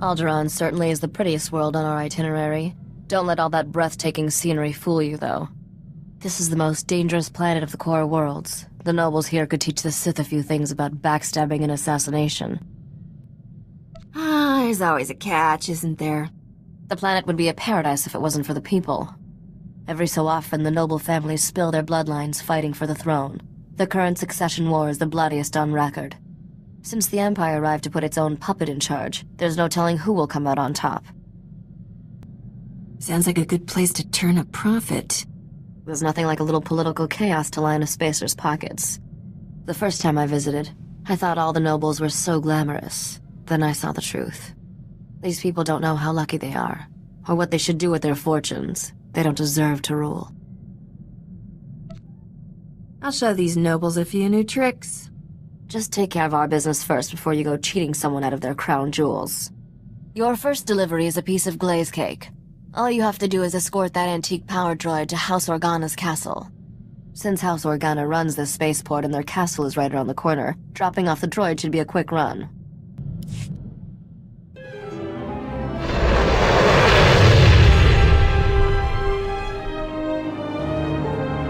Alderaan certainly is the prettiest world on our itinerary. Don't let all that breathtaking scenery fool you, though. This is the most dangerous planet of the core worlds. The nobles here could teach the Sith a few things about backstabbing and assassination. There's always a catch, isn't there? The planet would be a paradise if it wasn't for the people. Every so often, the noble families spill their bloodlines fighting for the throne. The current succession war is the bloodiest on record. Since the Empire arrived to put its own puppet in charge, there's no telling who will come out on top. Sounds like a good place to turn a profit. There's nothing like a little political chaos to line a spacer's pockets. The first time I visited, I thought all the nobles were so glamorous. Then I saw the truth. These people don't know how lucky they are, or what they should do with their fortunes. They don't deserve to rule. I'll show these nobles a few new tricks. Just take care of our business first before you go cheating someone out of their crown jewels. Your first delivery is a piece of glaze cake. All you have to do is escort that antique power droid to House Organa's castle. Since House Organa runs this spaceport and their castle is right around the corner, dropping off the droid should be a quick run.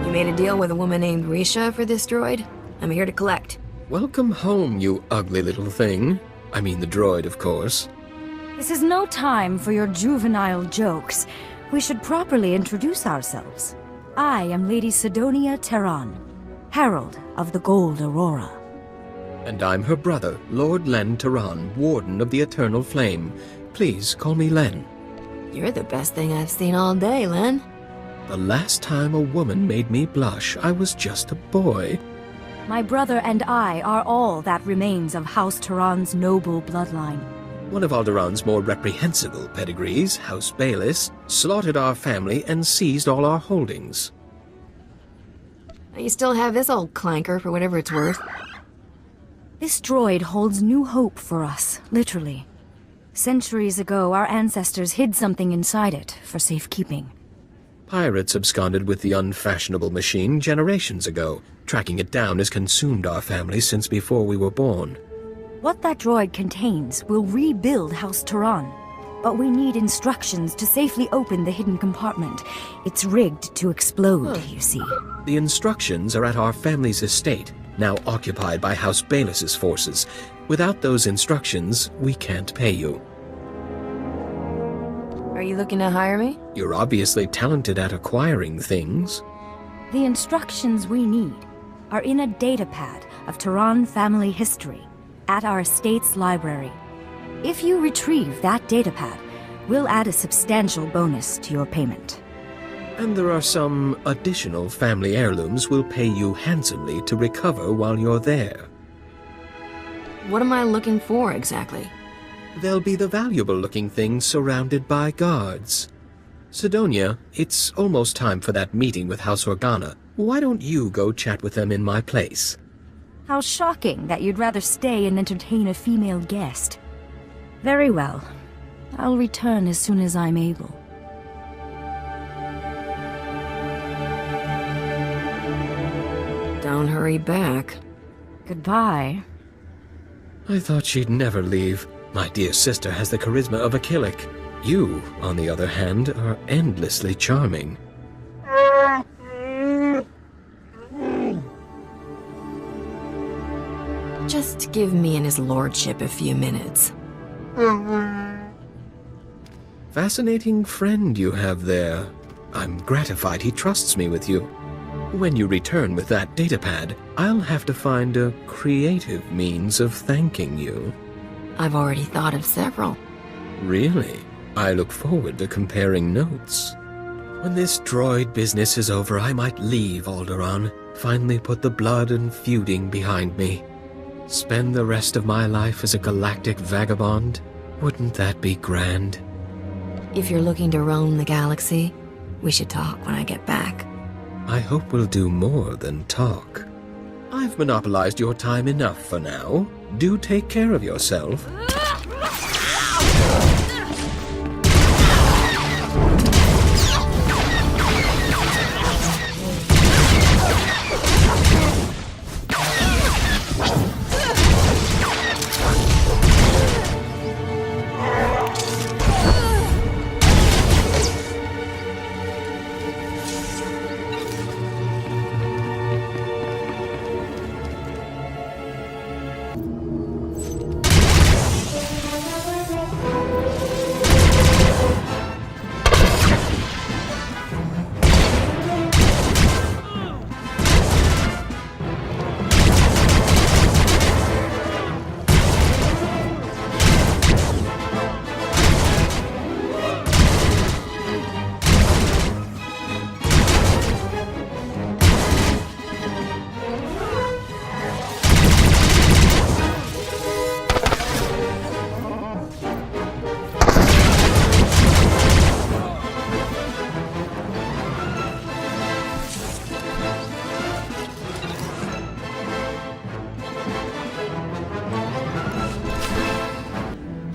You made a deal with a woman named Risha for this droid? I'm here to collect. Welcome home, you ugly little thing. I mean the droid, of course. This is no time for your juvenile jokes. We should properly introduce ourselves. I am Lady Sidonia Terran, Herald of the Gold Aurora. And I'm her brother, Lord Len Terran, Warden of the Eternal Flame. Please call me Len. You're the best thing I've seen all day, Len. The last time a woman made me blush, I was just a boy. My brother and I are all that remains of House Terran's noble bloodline. One of Alderaan's more reprehensible pedigrees, House Bayless, slaughtered our family and seized all our holdings. You still have this old clanker for whatever it's worth. This droid holds new hope for us, literally. Centuries ago, our ancestors hid something inside it for safekeeping. Pirates absconded with the unfashionable machine generations ago. Tracking it down has consumed our family since before we were born. What that droid contains will rebuild House Terran. But we need instructions to safely open the hidden compartment. It's rigged to explode, you see. The instructions are at our family's estate, now occupied by House Bayless's forces. Without those instructions, we can't pay you. Are you looking to hire me? You're obviously talented at acquiring things. The instructions we need are in a datapad of Terran family history at our estate's library. If you retrieve that datapad, we'll add a substantial bonus to your payment. And there are some additional family heirlooms we'll pay you handsomely to recover while you're there. What am I looking for, exactly? They'll be the valuable-looking things surrounded by guards. Sidonia, it's almost time for that meeting with House Organa. Why don't you go chat with them in my place? How shocking that you'd rather stay and entertain a female guest. Very well. I'll return as soon as I'm able. Don't hurry back. Goodbye. I thought she'd never leave. My dear sister has the charisma of a Killik. You, on the other hand, are endlessly charming. Just give me and his lordship a few minutes. Fascinating friend you have there. I'm gratified he trusts me with you. When you return with that datapad, I'll have to find a creative means of thanking you. I've already thought of several. Really? I look forward to comparing notes. When this droid business is over, I might leave Alderaan, finally put the blood and feuding behind me. Spend the rest of my life as a galactic vagabond? Wouldn't that be grand? If you're looking to roam the galaxy, we should talk when I get back. I hope we'll do more than talk. I've monopolized your time enough for now. Do take care of yourself.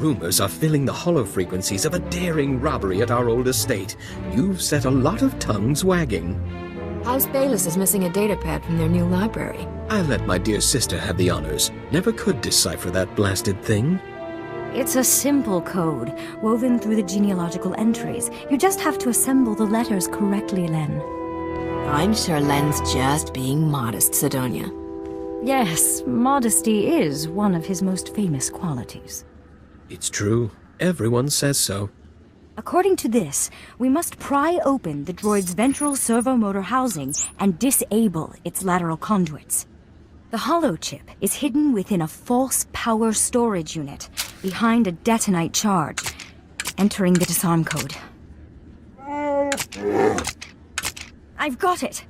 Rumors are filling the hollow frequencies of a daring robbery at our old estate. You've set a lot of tongues wagging. House Bayless is missing a datapad from their new library. I let my dear sister have the honors. Never could decipher that blasted thing. It's a simple code, woven through the genealogical entries. You just have to assemble the letters correctly, Len. I'm sure Len's just being modest, Sidonia. Yes, modesty is one of his most famous qualities. It's true. Everyone says so. According to this, we must pry open the droid's ventral servomotor housing and disable its lateral conduits. The holochip is hidden within a false power storage unit behind a detonite charge, entering the disarm code. I've got it!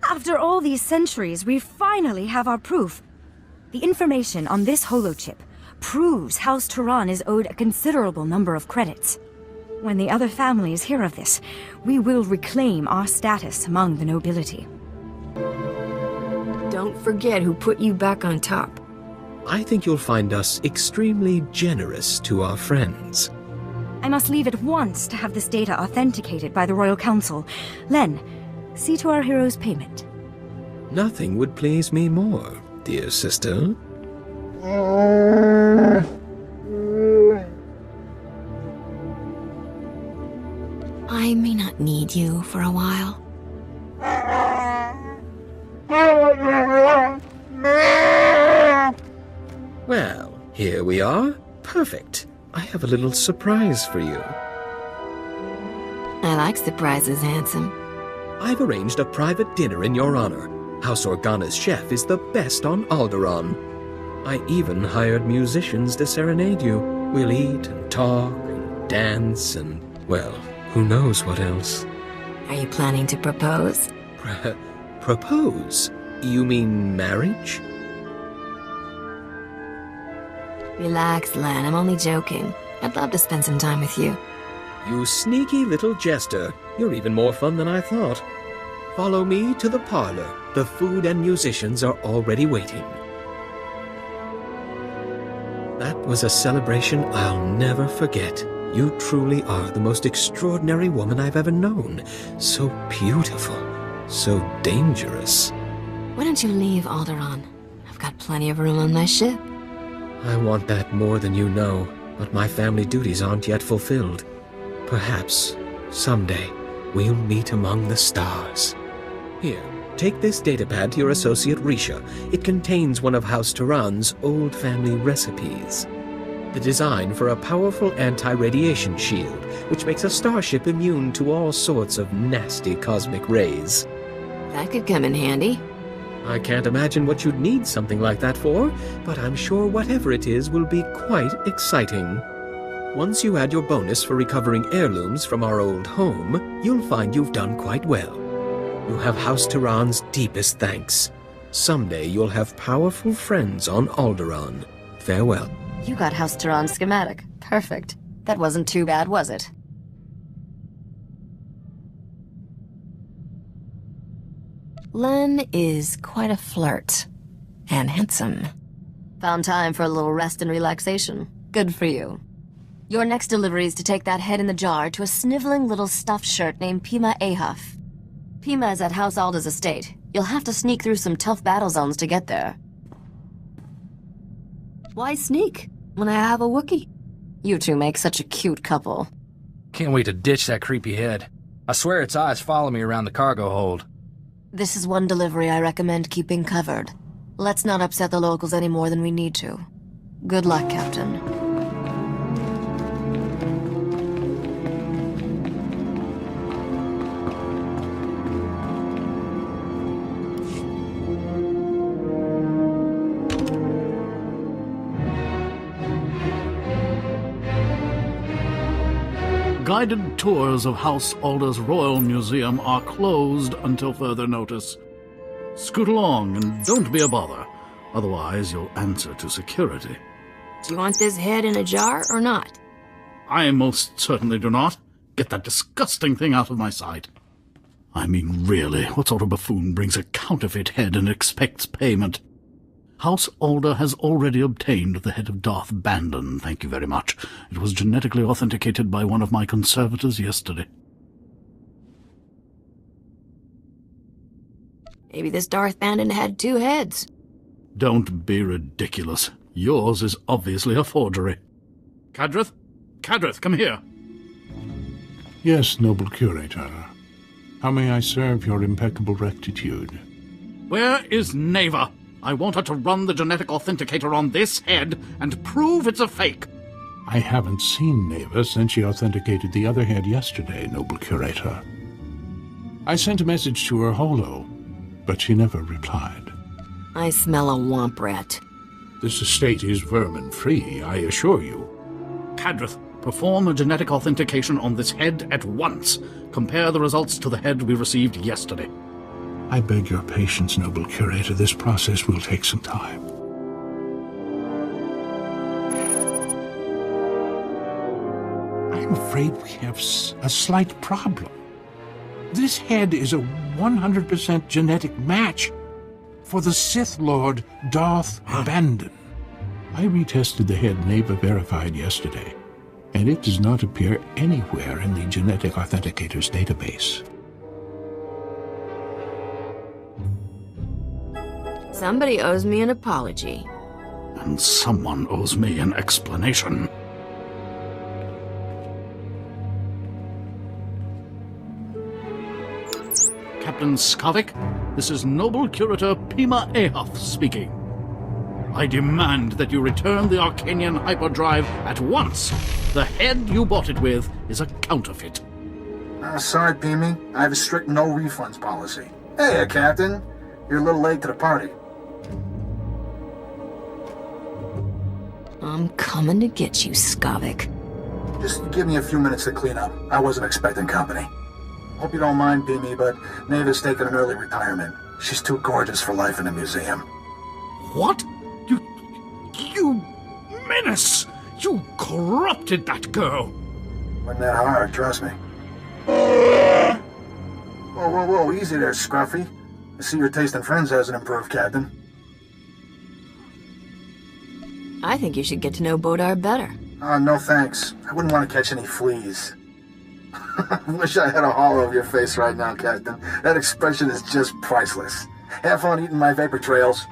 After all these centuries, we finally have our proof. The information on this holochip proves House Turan is owed a considerable number of credits. When the other families hear of this, we will reclaim our status among the nobility. Don't forget who put you back on top. I think you'll find us extremely generous to our friends. I must leave at once to have this data authenticated by the Royal Council. Len, see to our hero's payment. Nothing would please me more, dear sister. I may not need you for a while. Well, here we are. Perfect. I have a little surprise for you. I like surprises, handsome. I've arranged a private dinner in your honor. House Organa's chef is the best on Alderaan. I even hired musicians to serenade you. We'll eat and talk and dance and, well, who knows what else. Are you planning to propose? Propose? You mean marriage? Relax, Len. I'm only joking. I'd love to spend some time with you. You sneaky little jester. You're even more fun than I thought. Follow me to the parlor. The food and musicians are already waiting. That was a celebration I'll never forget. You truly are the most extraordinary woman I've ever known. So beautiful. So dangerous. Why don't you leave, Alderaan? I've got plenty of room on my ship. I want that more than you know, but my family duties aren't yet fulfilled. Perhaps, someday, we'll meet among the stars. Here, take this datapad to your associate Risha. It contains one of House Turan's old family recipes. The design for a powerful anti-radiation shield, which makes a starship immune to all sorts of nasty cosmic rays. That could come in handy. I can't imagine what you'd need something like that for, but I'm sure whatever it is will be quite exciting. Once you add your bonus for recovering heirlooms from our old home, you'll find you've done quite well. You have House Turan's deepest thanks. Someday you'll have powerful friends on Alderaan. Farewell. You got House Turan's schematic. Perfect. That wasn't too bad, was it? Len is quite a flirt. And handsome. Found time for a little rest and relaxation. Good for you. Your next delivery is to take that head in the jar to a sniveling little stuffed shirt named Pima Ahuf. Pima is at House Alda's estate. You'll have to sneak through some tough battle zones to get there. Why sneak when I have a Wookiee? You two make such a cute couple. Can't wait to ditch that creepy head. I swear its eyes follow me around the cargo hold. This is one delivery I recommend keeping covered. Let's not upset the locals any more than we need to. Good luck, Captain. Guided tours of House Alda's Royal Museum are closed until further notice. Scoot along and don't be a bother, otherwise you'll answer to security. Do you want this head in a jar or not? I most certainly do not. Get that disgusting thing out of my sight. I mean, really, what sort of buffoon brings a counterfeit head and expects payment? House Alder has already obtained the head of Darth Bandon, thank you very much. It was genetically authenticated by one of my conservators yesterday. Maybe this Darth Bandon had 2 heads. Don't be ridiculous. Yours is obviously a forgery. Cadrith? Cadrith, come here. Yes, noble curator. How may I serve your impeccable rectitude? Where is Neva? I want her to run the genetic authenticator on this head and prove it's a fake. I haven't seen Neva since she authenticated the other head yesterday, noble curator. I sent a message to her holo, but she never replied. I smell a womp rat. This estate is vermin-free, I assure you. Cadrith, perform a genetic authentication on this head at once. Compare the results to the head we received yesterday. I beg your patience, noble curator. This process will take some time. I'm afraid we have a slight problem. This head is a 100% genetic match for the Sith Lord Darth Bandon. I retested the head Neva verified yesterday, and it does not appear anywhere in the genetic authenticator's database. Somebody owes me an apology. And someone owes me an explanation. Captain Skavik, this is Noble Curator Pima Ahoth speaking. I demand that you return the Arcanian hyperdrive at once. The head you bought it with is a counterfeit. Sorry, Pimi. I have a strict no refunds policy. Hey, Captain. You're a little late to the party. I'm coming to get you, Skavik. Just give me a few minutes to clean up. I wasn't expecting company. Hope you don't mind, Pimi, but Neva's taking an early retirement. She's too gorgeous for life in a museum. What? You menace! You corrupted that girl! Wasn't that hard, trust me. Whoa, whoa, whoa, easy there, Scruffy. I see your taste in friends hasn't improved, Captain. I think you should get to know Bodar better. No thanks. I wouldn't want to catch any fleas. I wish I had a hollow of your face right now, Captain. That expression is just priceless. Have fun eating my vapor trails.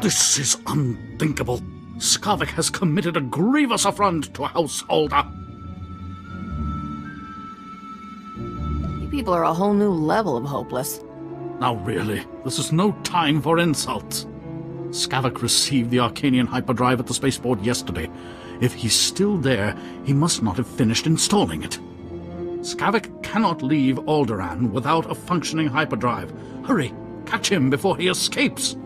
This is unthinkable. Skavik has committed a grievous affront to House Alder. You people are a whole new level of hopeless. Now really, this is no time for insults. Skavik received the Arcanian hyperdrive at the spaceport yesterday. If he's still there, he must not have finished installing it. Skavik cannot leave Alderaan without a functioning hyperdrive. Hurry, catch him before he escapes.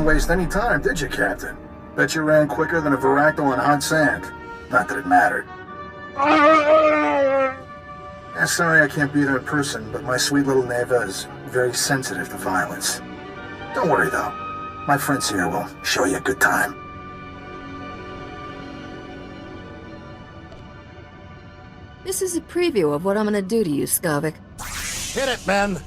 waste any time, did you, Captain? Bet you ran quicker than a Varactyl on hot sand. Not that it mattered. Sorry I can't be there in person, but my sweet little Neva is very sensitive to violence. Don't worry, though. My friends here will show you a good time. This is a preview of what I'm gonna do to you, Skavik. Hit it, men!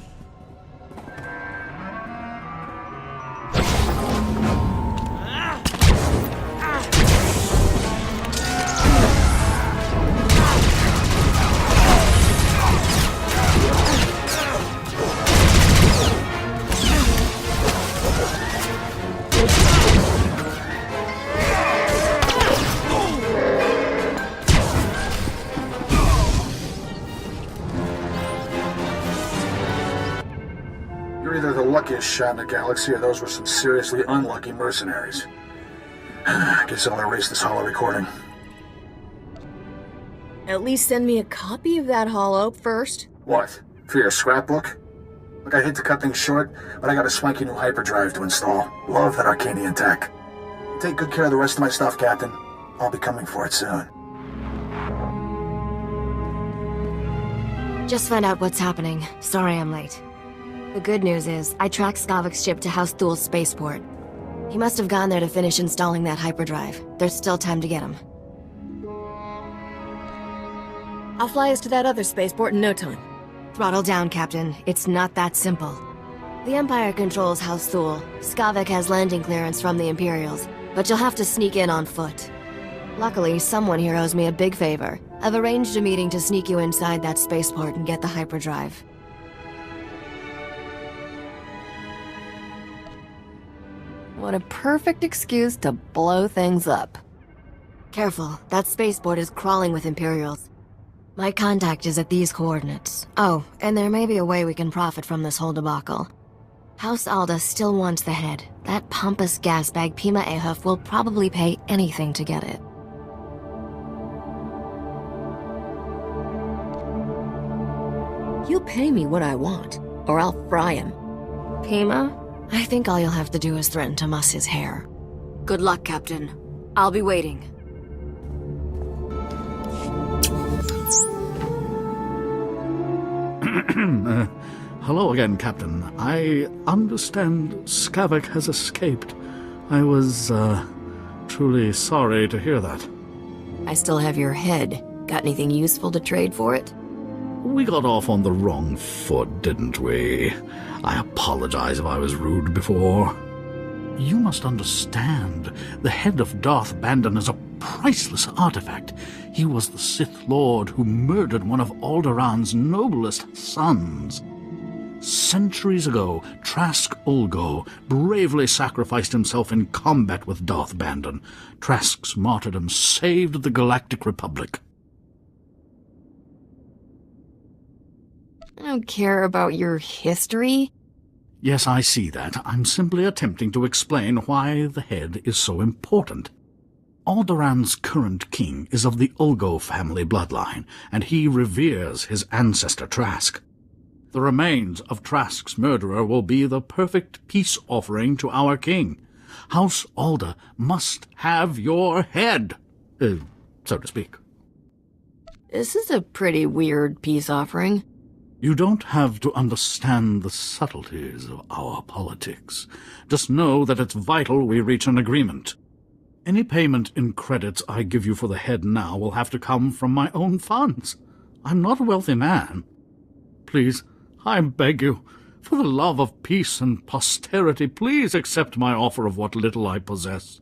You're either the luckiest shot in the galaxy, or those were some seriously unlucky mercenaries. Guess I'll erase this holo recording. At least send me a copy of that holo first. What? For your scrapbook? Look, I hate to cut things short, but I got a swanky new hyperdrive to install. Love that Arcanian tech. Take good care of the rest of my stuff, Captain. I'll be coming for it soon. Just found out what's happening. Sorry I'm late. The good news is, I tracked Skavik's ship to SWTOR spaceport. He must have gone there to finish installing that hyperdrive. There's still time to get him. I'll fly us to that other spaceport in no time. Throttle down, Captain. It's not that simple. The Empire controls SWTOR. Skavik has landing clearance from the Imperials, but you'll have to sneak in on foot. Luckily, someone here owes me a big favor. I've arranged a meeting to sneak you inside that spaceport and get the hyperdrive. What a perfect excuse to blow things up. Careful, that spaceport is crawling with Imperials. My contact is at these coordinates. Oh, and there may be a way we can profit from this whole debacle. House Alda still wants the head. That pompous gasbag Pima Ahuf will probably pay anything to get it. He'll pay me what I want, or I'll fry him. Pima? I think all you'll have to do is threaten to muss his hair. Good luck, Captain. I'll be waiting. Hello again, Captain. I understand Skavik has escaped. I was, truly sorry to hear that. I still have your head. Got anything useful to trade for it? We got off on the wrong foot, didn't we? I apologize if I was rude before. You must understand, the head of Darth Bandon is a priceless artifact. He was the Sith Lord who murdered one of Alderaan's noblest sons. Centuries ago, Trask Ulgo bravely sacrificed himself in combat with Darth Bandon. Trask's martyrdom saved the Galactic Republic. I don't care about your history. Yes, I see that. I'm simply attempting to explain why the head is so important. Alderaan's current king is of the Ulgo family bloodline, and he reveres his ancestor Trask. The remains of Trask's murderer will be the perfect peace offering to our king. House Alda must have your head, so to speak. This is a pretty weird peace offering. You don't have to understand the subtleties of our politics. Just know that it's vital we reach an agreement. Any payment in credits I give you for the head now will have to come from my own funds. I'm not a wealthy man. Please, I beg you, for the love of peace and posterity, please accept my offer of what little I possess.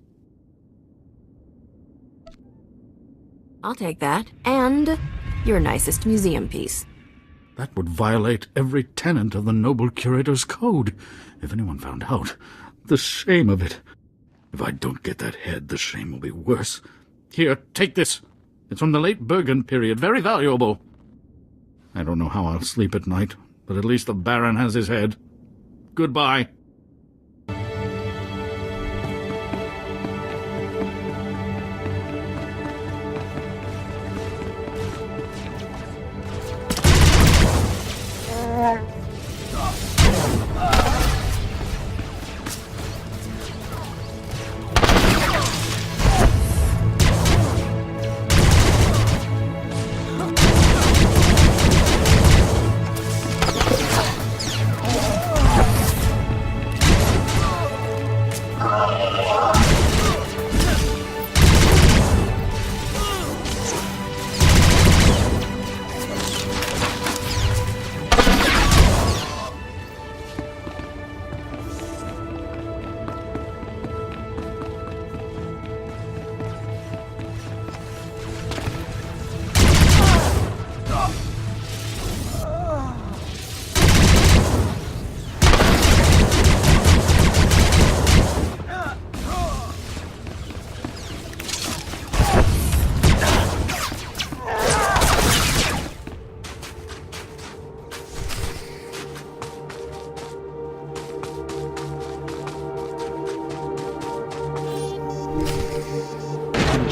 I'll take that, and your nicest museum piece. That would violate every tenet of the noble curator's code. If anyone found out, the shame of it. If I don't get that head, the shame will be worse. Here, take this. It's from the late Bergen period, very valuable. I don't know how I'll sleep at night, but at least the Baron has his head. Goodbye.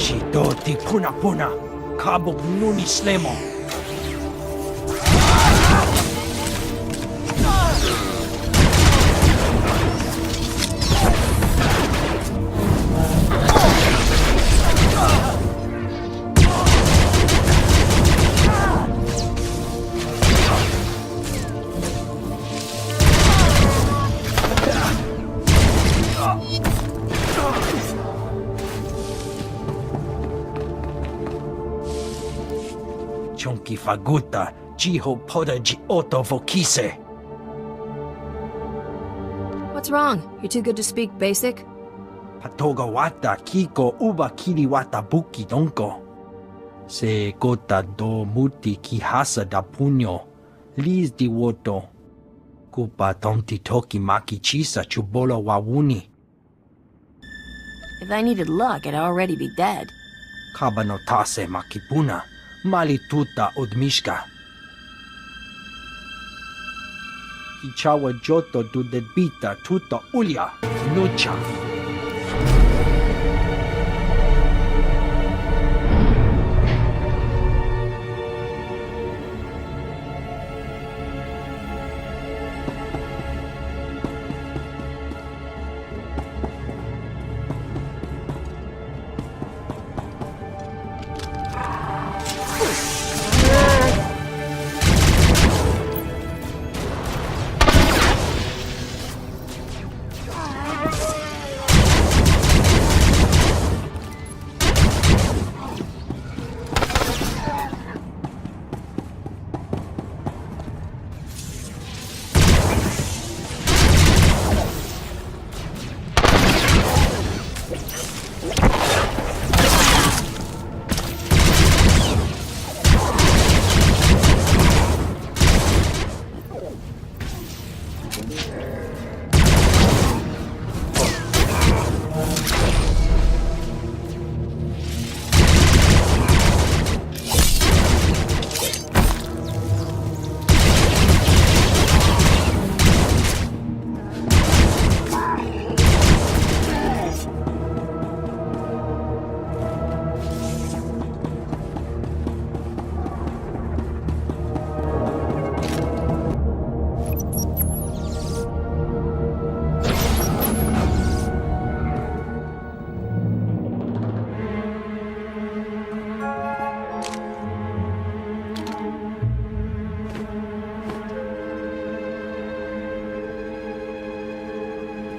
Shidoti puna puna, kabog nuni slemo. Chonki faguta, jiho poda ji oto vokise. What's wrong? You're too good to speak basic? Patoga wata kiko uba kiriwata buki donko. Se gota do muti kihasa da puño, lis di woto. Kupa tonti toki maki chisa chubolo wawuni. If I needed luck, I'd already be dead. Kabano tase makipuna, mali tuta odmishka. Kichawa joto du debita tuta ulia, nucha.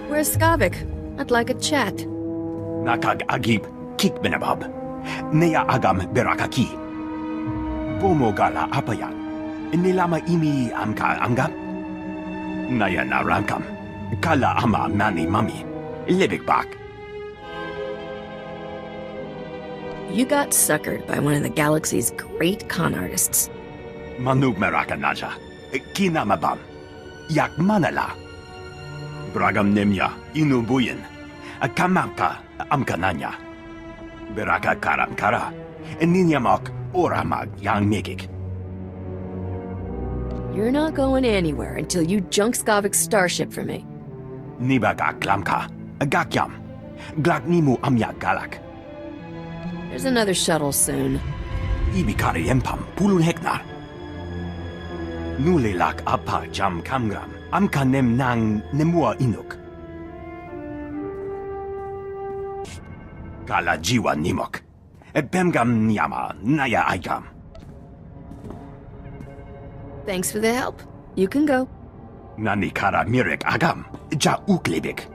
Where's Skavik? I'd like a chat. Nakag agib kikbenabab. Neya agam berakaki. Bomogala apayan. Nilama imi amka angam. Naya naramkam. Kala ama nani mami. Libik bak. You got suckered by one of the galaxy's great con artists. Manug meraka naja. Kinamabam. Yak manala. Bragam nemya inubuyin. Akamamka amkananya. Beraka karam kara. Ninyamak oramag yang megik. You're not going anywhere until you junk Skavik's starship for me. Nibaga klamka. Agakyam. Glaknimu amya galak. There's another shuttle soon. Ibikari empam pulun heknar. Nulilak apa jam kamgram. Amka nem nang nemua inuk. Kala jiwa nimok. Bemgam nyama naya aigam. Thanks for the help. You can go. Nani kara mirek agam. Ja uklebik.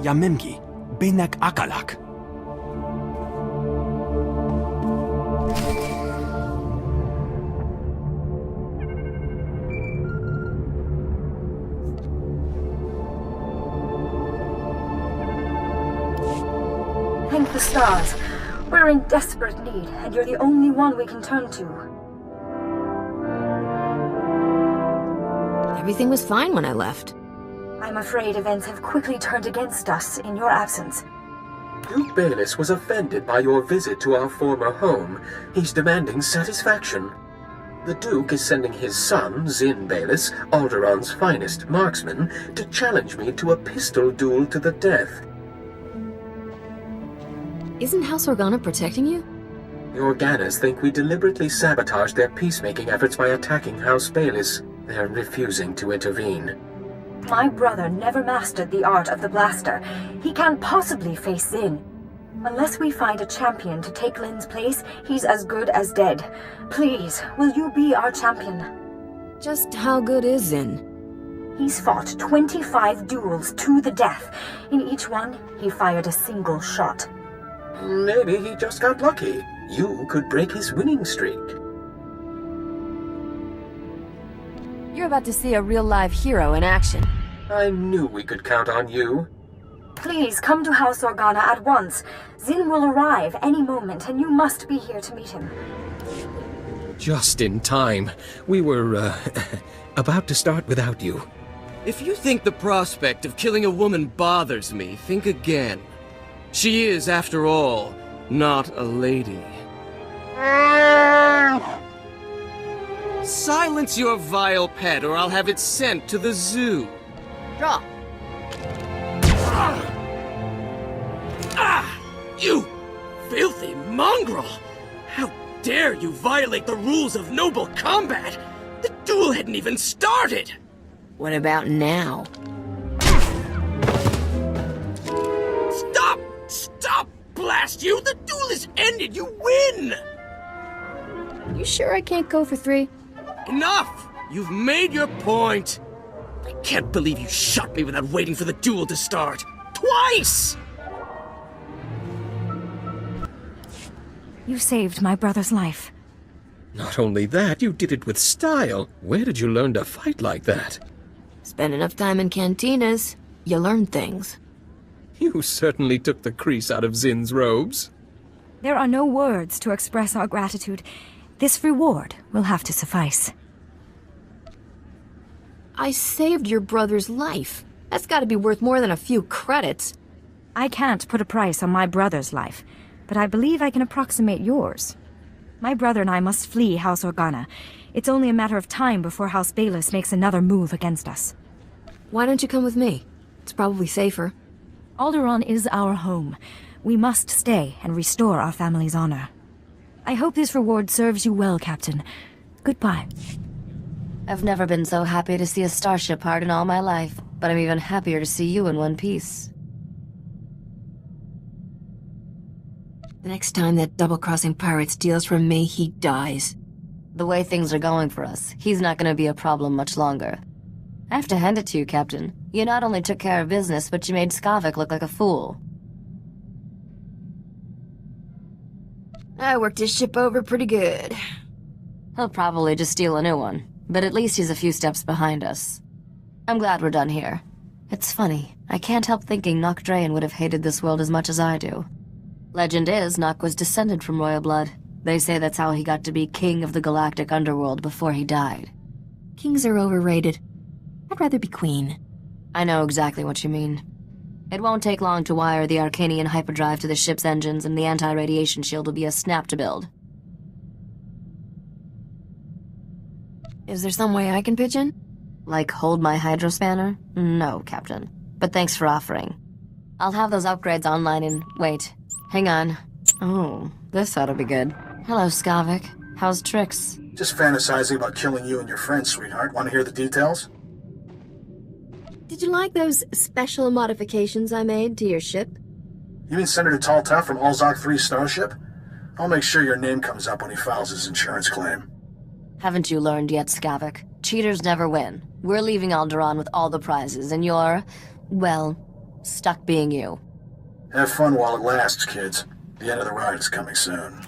Yamemgi. Benak akalak. Thank the stars. We're in desperate need, and you're the only one we can turn to. Everything was fine when I left. I'm afraid events have quickly turned against us in your absence. Duke Bayless was offended by your visit to our former home. He's demanding satisfaction. The Duke is sending his son, Zin Bayless, Alderaan's finest marksman, to challenge me to a pistol duel to the death. Isn't House Organa protecting you? The Organas think we deliberately sabotaged their peacemaking efforts by attacking House Bayless. They're refusing to intervene. My brother never mastered the art of the blaster. He can't possibly face Zin. Unless we find a champion to take Lin's place, he's as good as dead. Please, will you be our champion? Just how good is Zin? He's fought 25 duels to the death. In each one, he fired a single shot. Maybe he just got lucky. You could break his winning streak. You're about to see a real-life hero in action. I knew we could count on you. Please, come to House Organa at once. Zin will arrive any moment, and you must be here to meet him. Just in time. We were, about to start without you. If you think the prospect of killing a woman bothers me, think again. She is, after all, not a lady. Silence your vile pet, or I'll have it sent to the zoo. Draw. You filthy mongrel! How dare you violate the rules of noble combat? The duel hadn't even started! What about now? Stop! Stop, blast you! The duel is ended! You win! You sure I can't go for 3? Enough! You've made your point! I can't believe you shot me without waiting for the duel to start! Twice! You saved my brother's life. Not only that, you did it with style. Where did you learn to fight like that? Spend enough time in cantinas, you learn things. You certainly took the crease out of Zin's robes. There are no words to express our gratitude. This reward will have to suffice. I saved your brother's life. That's gotta be worth more than a few credits. I can't put a price on my brother's life, but I believe I can approximate yours. My brother and I must flee House Organa. It's only a matter of time before House Bayless makes another move against us. Why don't you come with me? It's probably safer. Alderaan is our home. We must stay and restore our family's honor. I hope this reward serves you well, Captain. Goodbye. I've never been so happy to see a starship part in all my life, but I'm even happier to see you in one piece. The next time that double-crossing pirate steals from me, he dies. The way things are going for us, he's not gonna be a problem much longer. I have to hand it to you, Captain. You not only took care of business, but you made Skavik look like a fool. I worked his ship over pretty good. He'll probably just steal a new one, but at least he's a few steps behind us. I'm glad we're done here. It's funny, I can't help thinking Nokdrayan would have hated this world as much as I do. Legend is, Nok was descended from royal blood. They say that's how he got to be king of the galactic underworld before he died. Kings are overrated. I'd rather be queen. I know exactly what you mean. It won't take long to wire the Arcanian hyperdrive to the ship's engines, and the anti-radiation shield will be a snap to build. Is there some way I can pitch in? Like hold my hydrospanner? No, Captain. But thanks for offering. I'll have those upgrades online in... wait. Hang on. Oh, this ought to be good. Hello, Skavik. How's Trix? Just fantasizing about killing you and your friends, sweetheart. Want to hear the details? Did you like those special modifications I made to your ship? You mean Senator Talta from Alzok 3 Starship? I'll make sure your name comes up when he files his insurance claim. Haven't you learned yet, Skavik? Cheaters never win. We're leaving Alderaan with all the prizes, and you're, well, stuck being you. Have fun while it lasts, kids. The end of the ride is coming soon.